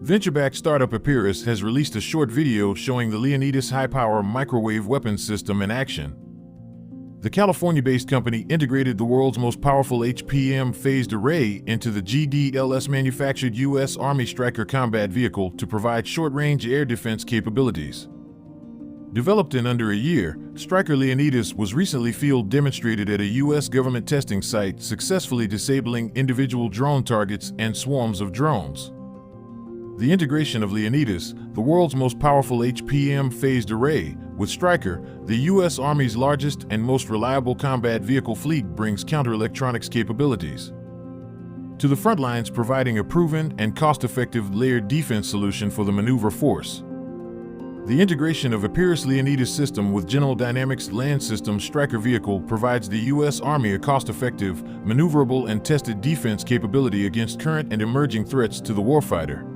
Venture-backed startup Epirus has released a short video showing the Leonidas high-power microwave weapons system in action. The California-based company integrated the world's most powerful HPM phased array into the GDLS-manufactured U.S. Army Stryker combat vehicle to provide short-range air defense capabilities. Developed in under a year, Stryker Leonidas was recently field demonstrated at a U.S. government testing site, successfully disabling individual drone targets and swarms of drones. The integration of Leonidas, the world's most powerful HPM phased array, with Stryker, the U.S. Army's largest and most reliable combat vehicle fleet, brings counter-electronics capabilities to the front lines, providing a proven and cost-effective layered defense solution for the maneuver force. The integration of Epirus Leonidas system with General Dynamics Land Systems Stryker vehicle provides the U.S. Army a cost-effective, maneuverable, and tested defense capability against current and emerging threats to the warfighter.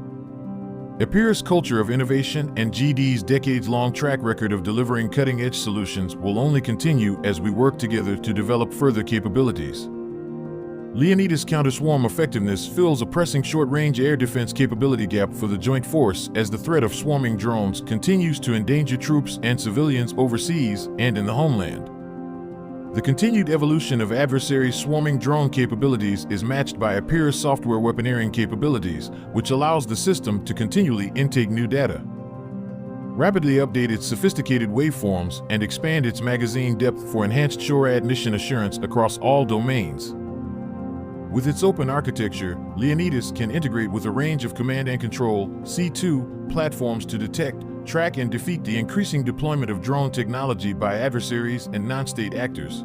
Epirus' culture of innovation and GD's decades-long track record of delivering cutting-edge solutions will only continue as we work together to develop further capabilities. Leonidas counter-swarm effectiveness fills a pressing short-range air defense capability gap for the joint force as the threat of swarming drones continues to endanger troops and civilians overseas and in the homeland. The continued evolution of adversaries' swarming drone capabilities is matched by Epirus software weaponeering capabilities, which allows the system to continually intake new data, rapidly update its sophisticated waveforms, and expand its magazine depth for enhanced SHORAD mission assurance across all domains. With its open architecture, Leonidas can integrate with a range of command and control (C2) platforms to detect, track, and defeat the increasing deployment of drone technology by adversaries and non-state actors.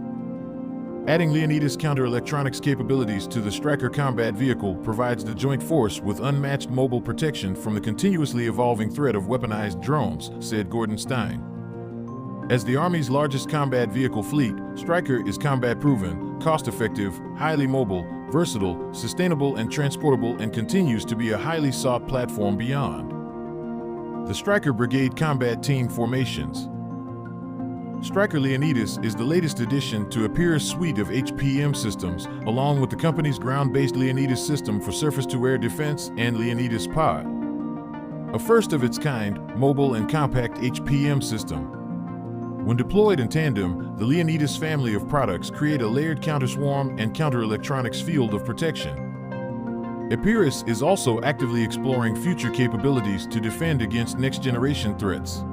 Adding Leonidas counter-electronics capabilities to the Stryker combat vehicle provides the joint force with unmatched mobile protection from the continuously evolving threat of weaponized drones, said Gordon Stein. As the Army's largest combat vehicle fleet, Stryker is combat-proven, cost-effective, highly mobile, versatile, sustainable, and transportable, and continues to be a highly sought platform beyond the Stryker Brigade combat team formations. Stryker Leonidas is the latest addition to Epirus' suite of HPM systems, along with the company's ground-based Leonidas system for surface-to-air defense and Leonidas Pod, a first-of-its-kind, mobile and compact HPM system. When deployed in tandem, the Leonidas family of products create a layered counter-swarm and counter-electronics field of protection. Epirus is also actively exploring future capabilities to defend against next-generation threats.